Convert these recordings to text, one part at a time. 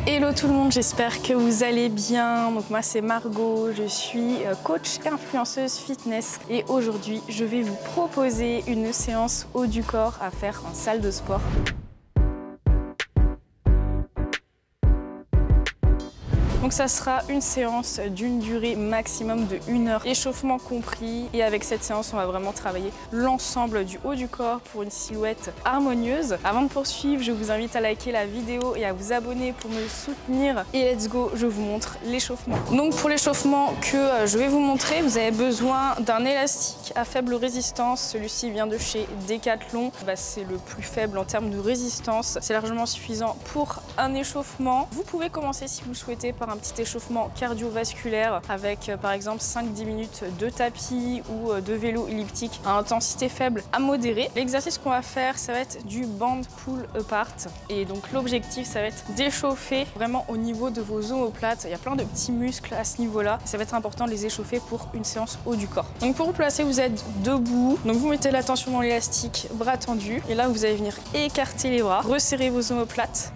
Hello tout le monde, j'espère que vous allez bien. Donc moi c'est Margot, je suis coach et influenceuse fitness et aujourd'hui je vais vous proposer une séance haut du corps à faire en salle de sport. Donc ça sera une séance d'une durée maximum de 1 heure, échauffement compris. Et avec cette séance, on va vraiment travailler l'ensemble du haut du corps pour une silhouette harmonieuse. Avant de poursuivre, je vous invite à liker la vidéo et à vous abonner pour me soutenir. Et let's go, je vous montre l'échauffement. Donc pour l'échauffement que je vais vous montrer, vous avez besoin d'un élastique à faible résistance. Celui-ci vient de chez Decathlon. C'est le plus faible en termes de résistance. C'est largement suffisant pour un échauffement. Vous pouvez commencer si vous le souhaitez par un petit échauffement cardiovasculaire avec par exemple 5-10 minutes de tapis ou de vélo elliptique à intensité faible à modérée. L'exercice qu'on va faire, ça va être du band pull apart et donc l'objectif, ça va être d'échauffer vraiment au niveau de vos omoplates. Il y a plein de petits muscles à ce niveau-là. Ça va être important de les échauffer pour une séance haut du corps. Donc pour vous placer, vous êtes debout. Donc vous mettez la tension dans l'élastique, bras tendus. Et là, vous allez venir écarter les bras, resserrer vos omoplates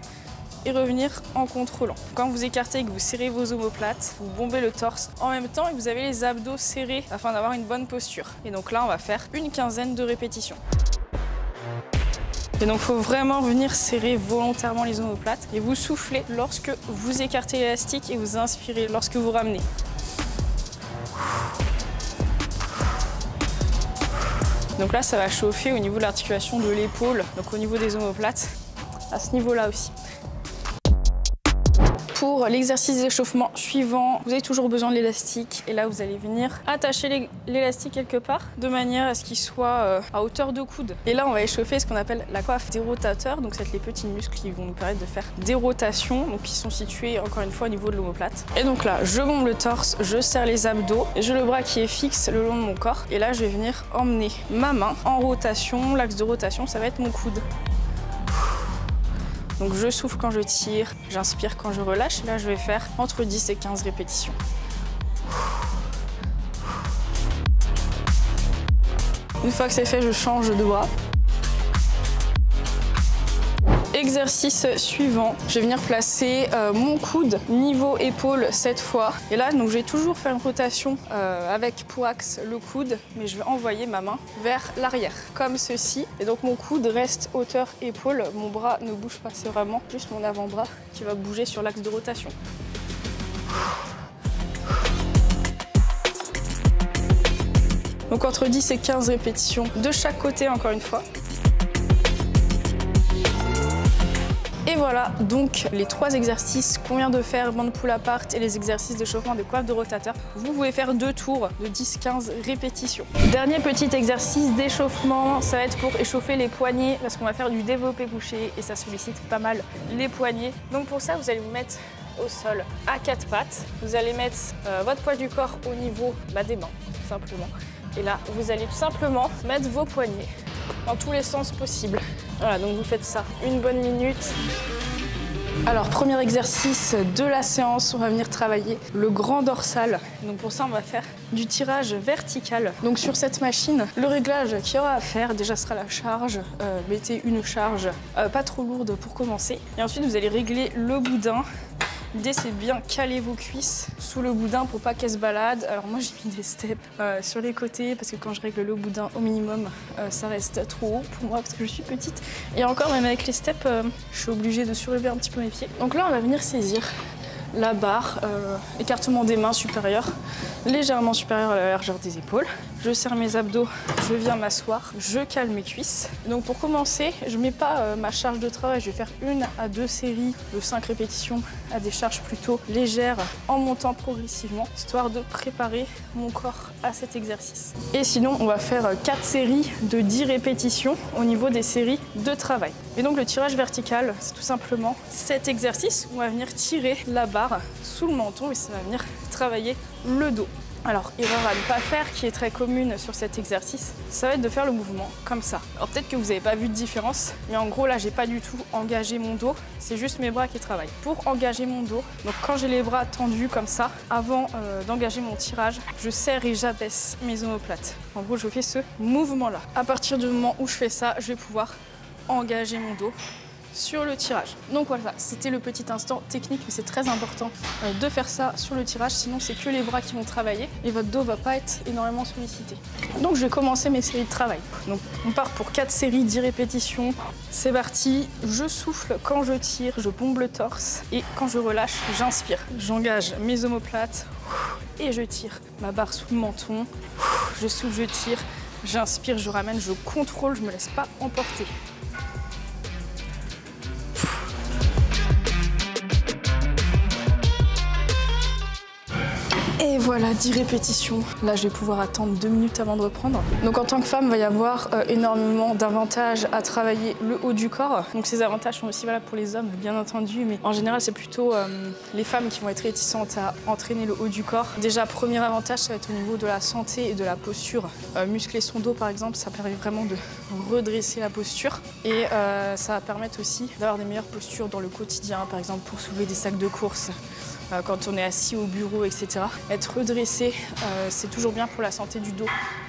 et revenir en contrôlant. Quand vous écartez et que vous serrez vos omoplates, vous bombez le torse en même temps et vous avez les abdos serrés afin d'avoir une bonne posture. Et donc là, on va faire une quinzaine de répétitions. Et donc, il faut vraiment venir serrer volontairement les omoplates et vous soufflez lorsque vous écartez l'élastique et vous inspirez lorsque vous ramenez. Donc là, ça va chauffer au niveau de l'articulation de l'épaule, donc au niveau des omoplates, à ce niveau-là aussi. Pour l'exercice d'échauffement suivant, vous avez toujours besoin de l'élastique et là vous allez venir attacher l'élastique quelque part de manière à ce qu'il soit à hauteur de coude. Et là on va échauffer ce qu'on appelle la coiffe des rotateurs, donc c'est les petits muscles qui vont nous permettre de faire des rotations, donc qui sont situés encore une fois au niveau de l'omoplate. Et donc là je bombe le torse, je serre les abdos, j'ai le bras qui est fixe le long de mon corps et là je vais venir emmener ma main en rotation, l'axe de rotation ça va être mon coude. Donc je souffle quand je tire, j'inspire quand je relâche. Là, je vais faire entre 10 et 15 répétitions. Une fois que c'est fait, je change de bras. Exercice suivant, je vais venir placer mon coude niveau épaule cette fois. Et là, donc, je vais toujours faire une rotation avec pour axe le coude, mais je vais envoyer ma main vers l'arrière, comme ceci. Et donc mon coude reste hauteur épaule, mon bras ne bouge pas, c'est vraiment juste mon avant-bras qui va bouger sur l'axe de rotation. Donc entre 10 et 15 répétitions de chaque côté encore une fois. Et voilà donc les 3 exercices qu'on vient de faire, band pull apart et les exercices d'échauffement de coiffe de rotateur. Vous pouvez faire 2 tours de 10-15 répétitions. Dernier petit exercice d'échauffement, ça va être pour échauffer les poignets parce qu'on va faire du développé couché et ça sollicite pas mal les poignets. Donc pour ça, vous allez vous mettre au sol à 4 pattes. Vous allez mettre votre poids du corps au niveau des mains, tout simplement. Et là, vous allez tout simplement mettre vos poignets dans tous les sens possibles. Voilà, donc vous faites ça une bonne minute. Alors, premier exercice de la séance, on va venir travailler le grand dorsal. Donc pour ça, on va faire du tirage vertical. Donc sur cette machine, le réglage qu'il y aura à faire, déjà sera la charge. Mettez une charge pas trop lourde pour commencer. Et ensuite, vous allez régler le boudin. L'idée, c'est de bien caler vos cuisses sous le boudin pour pas qu'elles se baladent. Alors moi, j'ai mis des steps sur les côtés parce que quand je règle le boudin au minimum, ça reste trop haut pour moi parce que je suis petite. Et encore, même avec les steps, je suis obligée de surélever un petit peu mes pieds. Donc là, on va venir saisir la barre, écartement des mains supérieures, légèrement supérieur à la largeur des épaules. Je serre mes abdos, je viens m'asseoir, je cale mes cuisses. Donc pour commencer, je ne mets pas ma charge de travail, je vais faire 1 à 2 séries de 5 répétitions à des charges plutôt légères en montant progressivement, histoire de préparer mon corps à cet exercice. Et sinon, on va faire 4 séries de 10 répétitions au niveau des séries de travail. Et donc le tirage vertical, c'est tout simplement cet exercice où on va venir tirer la barre sous le menton et ça va venir travailler le dos. Alors, erreur à ne pas faire, qui est très commune sur cet exercice, ça va être de faire le mouvement comme ça. Alors peut-être que vous n'avez pas vu de différence, mais en gros là, j'ai pas du tout engagé mon dos, c'est juste mes bras qui travaillent. Pour engager mon dos, donc quand j'ai les bras tendus comme ça, avant d'engager mon tirage, je serre et j'abaisse mes omoplates. En gros, je fais ce mouvement-là. À partir du moment où je fais ça, je vais pouvoir engager mon dos sur le tirage. Donc voilà, c'était le petit instant technique, mais c'est très important de faire ça sur le tirage, sinon c'est que les bras qui vont travailler et votre dos va pas être énormément sollicité. Donc je vais commencer mes séries de travail. Donc on part pour 4 séries, 10 répétitions. C'est parti, je souffle quand je tire, je bombe le torse et quand je relâche, j'inspire. J'engage mes omoplates et je tire ma barre sous le menton. Je souffle, je tire, j'inspire, je ramène, je contrôle, je me laisse pas emporter. Et voilà, 10 répétitions. Là, je vais pouvoir attendre 2 minutes avant de reprendre. Donc en tant que femme, il va y avoir énormément d'avantages à travailler le haut du corps. Donc ces avantages sont aussi valables pour les hommes, bien entendu, mais en général, c'est plutôt les femmes qui vont être réticentes à entraîner le haut du corps. Déjà, premier avantage, ça va être au niveau de la santé et de la posture. Muscler son dos, par exemple, ça permet vraiment de redresser la posture. Et ça va permettre aussi d'avoir des meilleures postures dans le quotidien, par exemple pour soulever des sacs de course. Quand on est assis au bureau, etc. Être redressé, c'est toujours bien pour la santé du dos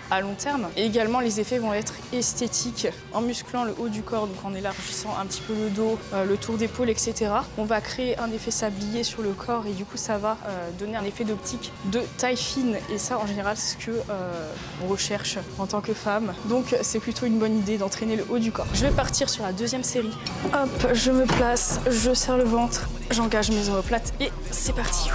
à long terme. Et également, les effets vont être esthétiques en musclant le haut du corps, donc en élargissant un petit peu le dos, le tour d'épaule, etc. On va créer un effet sablier sur le corps et du coup, ça va donner un effet d'optique de taille fine. Et ça, en général, c'est ce que on recherche en tant que femme. Donc, c'est plutôt une bonne idée d'entraîner le haut du corps. Je vais partir sur la deuxième série. Hop, je me place, je serre le ventre, j'engage mes omoplates et c'est parti.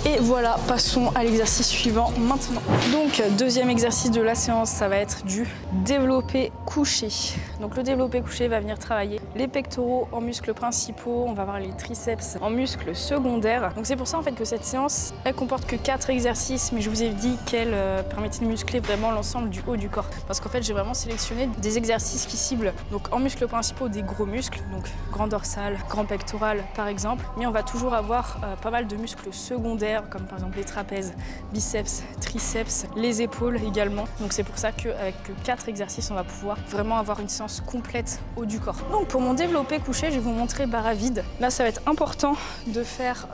Et voilà, passons à l'exercice suivant maintenant. Donc, deuxième exercice de la séance, ça va être du développé couché. Donc le développé couché va venir travailler les pectoraux en muscles principaux, on va voir les triceps en muscles secondaires. Donc c'est pour ça en fait que cette séance, elle comporte que 4 exercices, mais je vous ai dit qu'elle permettait de muscler vraiment l'ensemble du haut du corps. Parce qu'en fait, j'ai vraiment sélectionné des exercices qui ciblent donc en muscles principaux des gros muscles, donc grand dorsal, grand pectoral par exemple, mais on va toujours avoir pas mal de muscles secondaires comme par exemple les trapèzes, biceps, triceps, les épaules également. Donc c'est pour ça qu'avec 4 exercices, on va pouvoir vraiment avoir une séance complète haut du corps. Donc pour mon développé couché, je vais vous montrer barre à vide. Là, ça va être important de faire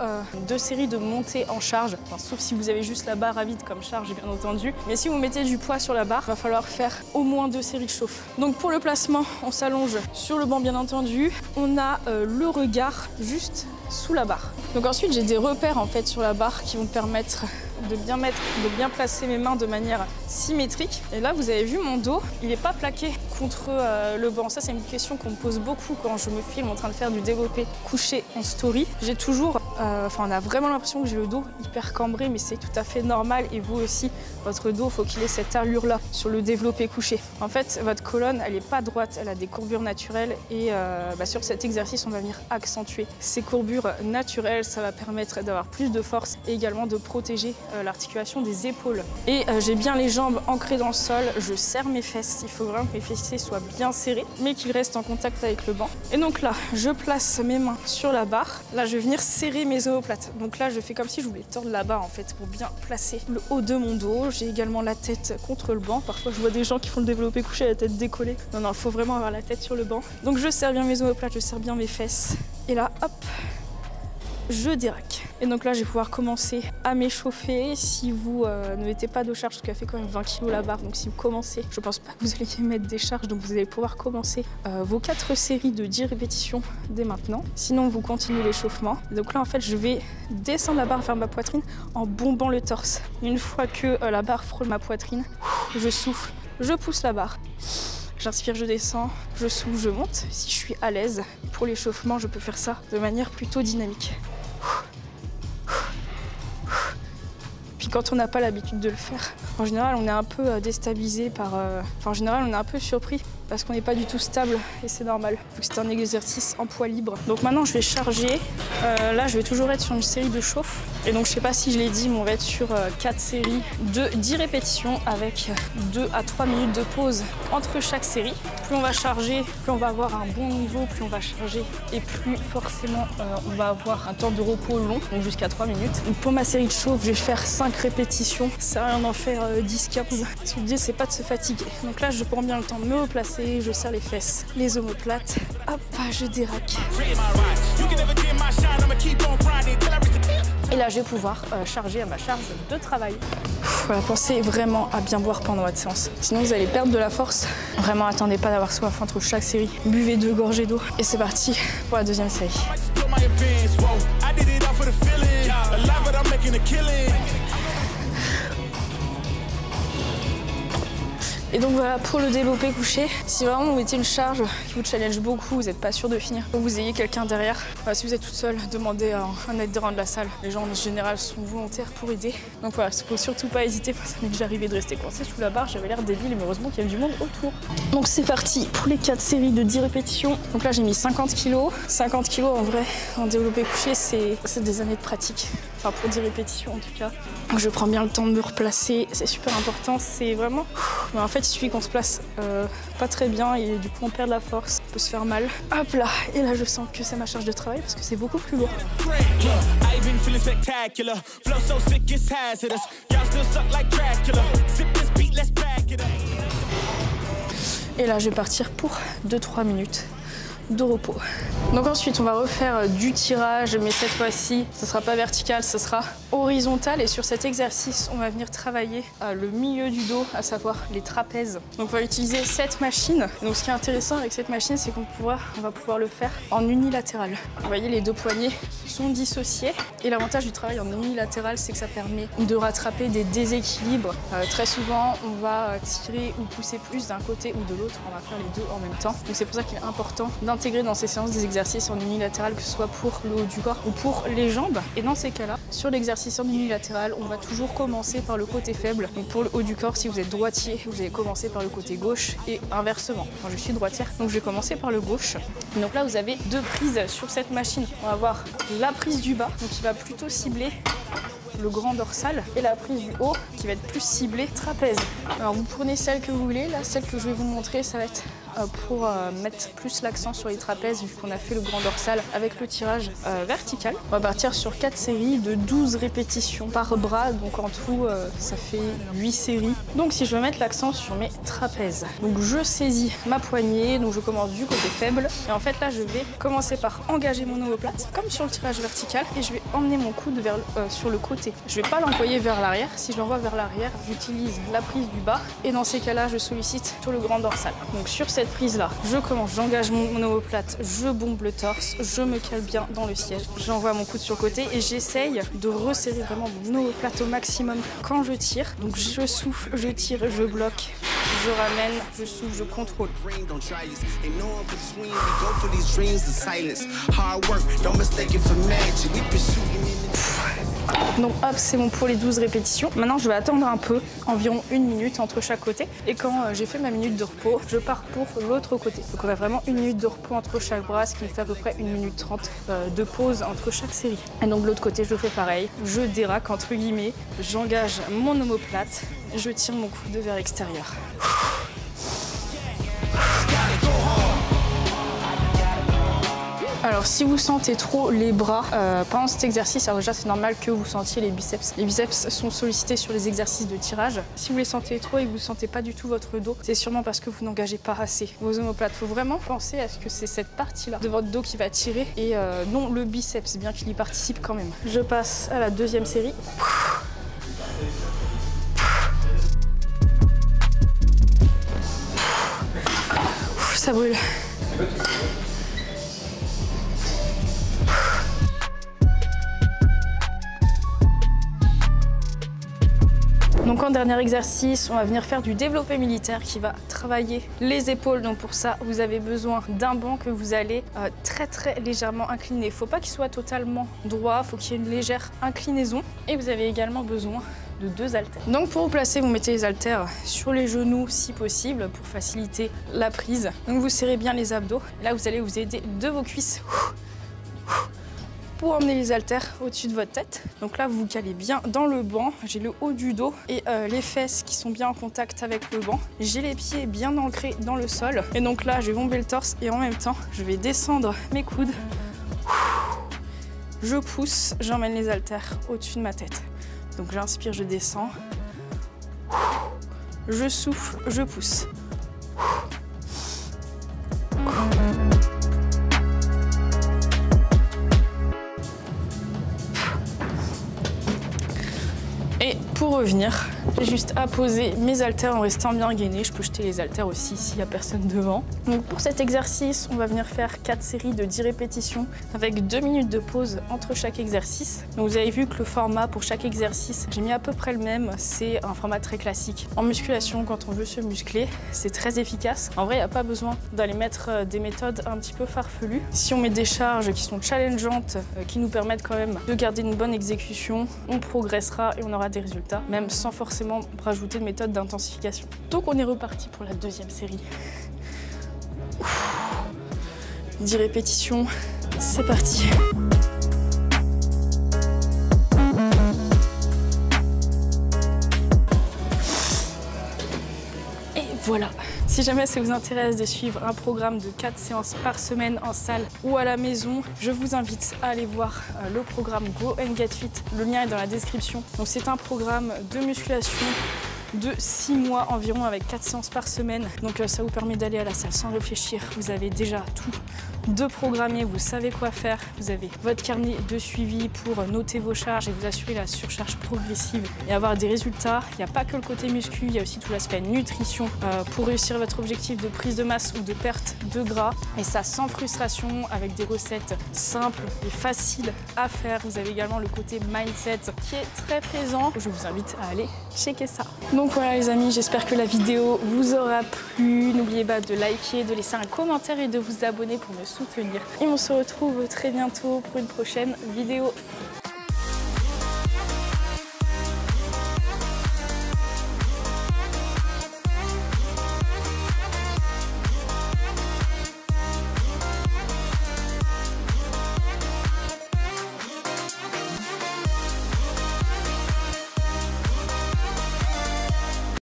2 séries de montée en charge, enfin, sauf si vous avez juste la barre à vide comme charge, bien entendu. Mais si vous mettez du poids sur la barre, il va falloir faire au moins 2 séries de chauffe. Donc pour le placement, on s'allonge sur le banc, bien entendu. On a le regard juste sous la barre. Donc ensuite, j'ai des repères en fait sur la barre qui vont me permettre de bien placer mes mains de manière symétrique. Et là, vous avez vu mon dos, il n'est pas plaqué contre le banc. Ça, c'est une question qu'on me pose beaucoup quand je me filme en train de faire du développé couché en story. J'ai toujours, on a vraiment l'impression que j'ai le dos hyper cambré, mais c'est tout à fait normal. Et vous aussi, votre dos, il faut qu'il ait cette allure-là sur le développé couché. En fait, votre colonne, elle n'est pas droite, elle a des courbures naturelles. Et sur cet exercice, on va venir accentuer ces courbures naturelles. Ça va permettre d'avoir plus de force et également de protéger l'articulation des épaules. Et j'ai bien les jambes ancrées dans le sol, je serre mes fesses, il faut vraiment que mes fessiers soient bien serrés, mais qu'ils restent en contact avec le banc. Et donc là, je place mes mains sur la barre, là je vais venir serrer mes omoplates. Donc là, je fais comme si je voulais tordre la barre en fait, pour bien placer le haut de mon dos. J'ai également la tête contre le banc, parfois je vois des gens qui font le développé couché, la tête décollée. Non, il faut vraiment avoir la tête sur le banc. Donc je serre bien mes omoplates, je serre bien mes fesses. Et là, hop, je déraque. Et donc là, je vais pouvoir commencer à m'échauffer. Si vous ne mettez pas de charge, parce qu'elle fait quand même 20 kg la barre, donc si vous commencez, je pense pas que vous allez mettre des charges, donc vous allez pouvoir commencer vos 4 séries de 10 répétitions dès maintenant. Sinon, vous continuez l'échauffement. Donc là, en fait, je vais descendre la barre vers ma poitrine en bombant le torse. Une fois que la barre frôle ma poitrine, je souffle, je pousse la barre. J'inspire, je descends, je souffle, je monte. Si je suis à l'aise pour l'échauffement, je peux faire ça de manière plutôt dynamique. Puis quand on n'a pas l'habitude de le faire, en général, on est un peu déstabilisé par... en général, on est un peu surpris parce qu'on n'est pas du tout stable et c'est normal, vu que c'est un exercice en poids libre. Donc maintenant, je vais charger. Là, je vais toujours être sur une série de chauffe. Et donc, je sais pas si je l'ai dit, mais on va être sur 4 séries de 10 répétitions avec 2 à 3 minutes de pause entre chaque série. Plus on va charger, plus on va avoir un bon niveau, plus on va charger et plus forcément on va avoir un temps de repos long, donc jusqu'à 3 minutes. Donc pour ma série de chauffe, je vais faire 5 répétitions. Ça sert à rien d'en faire 10-15. Ce que je dis, c'est pas de se fatiguer. Donc là, je prends bien le temps de me replacer. Je serre les fesses, les omoplates. Hop, je déraque. Et là, je vais pouvoir charger à ma charge de travail. Voilà, pensez vraiment à bien boire pendant votre séance. Sinon, vous allez perdre de la force. Vraiment, attendez pas d'avoir soif entre chaque série. Buvez 2 gorgées d'eau. Et c'est parti pour la deuxième série. Et donc voilà pour le développé couché. Si vraiment vous mettez une charge qui vous challenge beaucoup, vous n'êtes pas sûr de finir, faut que vous ayez quelqu'un derrière. Si vous êtes toute seule, demandez à un aidant de la salle. Les gens en général sont volontaires pour aider. Donc voilà, il ne faut surtout pas hésiter. Ça m'est déjà arrivé de rester coincé sous la barre, j'avais l'air débile, mais heureusement qu'il y avait du monde autour. Donc c'est parti pour les 4 séries de 10 répétitions. Donc là j'ai mis 50 kg. 50 kg en vrai, en développé couché, c'est des années de pratique. Enfin pour 10 répétitions en tout cas. Donc je prends bien le temps de me replacer, c'est super important, c'est vraiment... Mais en fait il suffit qu'on se place pas très bien et du coup on perd de la force, on peut se faire mal. Hop là, et là je sens que c'est ma charge de travail parce que c'est beaucoup plus lourd. Et là je vais partir pour 2-3 minutes de repos. Donc ensuite on va refaire du tirage, mais cette fois-ci ça sera pas vertical, ça sera horizontal. Et sur cet exercice on va venir travailler le milieu du dos, à savoir les trapèzes. Donc on va utiliser cette machine. Donc ce qui est intéressant avec cette machine, c'est qu'on va pouvoir le faire en unilatéral. Vous voyez, les 2 poignets sont dissociés. Et l'avantage du travail en unilatéral, c'est que ça permet de rattraper des déséquilibres. Très souvent on va tirer ou pousser plus d'un côté ou de l'autre, on va faire les deux en même temps. Donc c'est pour ça qu'il est important d'intégrer dans ces séances des exercices en unilatéral, que ce soit pour le haut du corps ou pour les jambes. Et dans ces cas-là, sur l'exercice en unilatéral, on va toujours commencer par le côté faible. Donc pour le haut du corps, si vous êtes droitier, vous allez commencer par le côté gauche et inversement. Moi, je suis droitière, donc je vais commencer par le gauche. Donc là, vous avez 2 prises sur cette machine. On va avoir la prise du bas, donc qui va plutôt cibler le grand dorsal, et la prise du haut qui va être plus ciblée trapèze. Alors vous prenez celle que vous voulez. Là, celle que je vais vous montrer, ça va être pour mettre plus l'accent sur les trapèzes, vu qu'on a fait le grand dorsal avec le tirage vertical. On va partir sur 4 séries de 12 répétitions par bras, donc en tout ça fait 8 séries. Donc si je veux mettre l'accent sur mes trapèzes, donc je saisis ma poignée, donc je commence du côté faible, et en fait là je vais commencer par engager mon omoplate comme sur le tirage vertical, et je vais emmener mon coude vers sur le côté. Je vais pas l'envoyer vers l'arrière. Si je l'envoie vers l'arrière, j'utilise la prise du bas, et dans ces cas-là je sollicite sur le grand dorsal. Donc sur cette prise là, je commence, j'engage mon omoplate, je bombe le torse, je me cale bien dans le siège, j'envoie mon coude sur le côté et j'essaye de resserrer vraiment mon omoplate au maximum quand je tire. Donc je souffle, je tire, je bloque, je ramène, je souffle, je contrôle. Donc hop, c'est bon pour les 12 répétitions. Maintenant je vais attendre un peu, environ 1 minute entre chaque côté. Et quand j'ai fait ma minute de repos, je pars pour l'autre côté. Donc on a vraiment 1 minute de repos entre chaque bras, ce qui fait à peu près 1 minute 30 de pause entre chaque série. Et donc de l'autre côté je fais pareil, je déraque entre guillemets, j'engage mon omoplate, je tire mon coude vers l'extérieur. Alors si vous sentez trop les bras pendant cet exercice, alors déjà c'est normal que vous sentiez les biceps. Les biceps sont sollicités sur les exercices de tirage. Si vous les sentez trop et que vous ne sentez pas du tout votre dos, c'est sûrement parce que vous n'engagez pas assez vos omoplates. Il faut vraiment penser à ce que c'est cette partie-là de votre dos qui va tirer et non le biceps, bien qu'il y participe quand même. Je passe à la 2e série. Ça brûle. Donc en dernier exercice, on va venir faire du développé militaire qui va travailler les épaules. Donc pour ça, vous avez besoin d'un banc que vous allez très légèrement incliner. Il ne faut pas qu'il soit totalement droit, il faut qu'il y ait une légère inclinaison. Et vous avez également besoin de 2 haltères. Donc pour vous placer, vous mettez les haltères sur les genoux si possible pour faciliter la prise. Donc vous serrez bien les abdos. Là, vous allez vous aider de vos cuisses pour emmener les haltères au-dessus de votre tête. Donc là, vous vous calez bien dans le banc. J'ai le haut du dos et les fesses qui sont bien en contact avec le banc. J'ai les pieds bien ancrés dans le sol. Et donc là, je vais bomber le torse et en même temps, je vais descendre mes coudes. Je pousse, j'emmène les haltères au-dessus de ma tête. Donc j'inspire, je descends. Je souffle, je pousse. revenir, j'ai juste à poser mes haltères en restant bien gainé. Je peux jeter les haltères aussi s'il n'y a personne devant. Donc pour cet exercice, on va venir faire 4 séries de 10 répétitions avec 2 minutes de pause entre chaque exercice. Donc vous avez vu que le format pour chaque exercice, j'ai mis à peu près le même. C'est un format très classique. En musculation, quand on veut se muscler, c'est très efficace. En vrai, il n'y a pas besoin d'aller mettre des méthodes un petit peu farfelues. Si on met des charges qui sont challengeantes, qui nous permettent quand même de garder une bonne exécution, on progressera et on aura des résultats, même sans forcément rajouter de méthode d'intensification. Donc on est reparti pour la deuxième série. 10 répétitions, c'est parti. Et voilà. Si jamais ça vous intéresse de suivre un programme de 4 séances par semaine en salle ou à la maison, je vous invite à aller voir le programme Go and Get Fit. Le lien est dans la description. Donc c'est un programme de musculation de 6 mois environ avec 4 séances par semaine. Donc ça vous permet d'aller à la salle sans réfléchir. Vous avez déjà tout de programmer, vous savez quoi faire. Vous avez votre carnet de suivi pour noter vos charges et vous assurer la surcharge progressive et avoir des résultats. Il n'y a pas que le côté muscu, il y a aussi tout l'aspect nutrition pour réussir votre objectif de prise de masse ou de perte de gras. Et ça sans frustration, avec des recettes simples et faciles à faire. Vous avez également le côté mindset qui est très présent. Je vous invite à aller checker ça. Donc voilà les amis, j'espère que la vidéo vous aura plu. N'oubliez pas de liker, de laisser un commentaire et de vous abonner pour me soutenir. Et on se retrouve très bientôt pour une prochaine vidéo.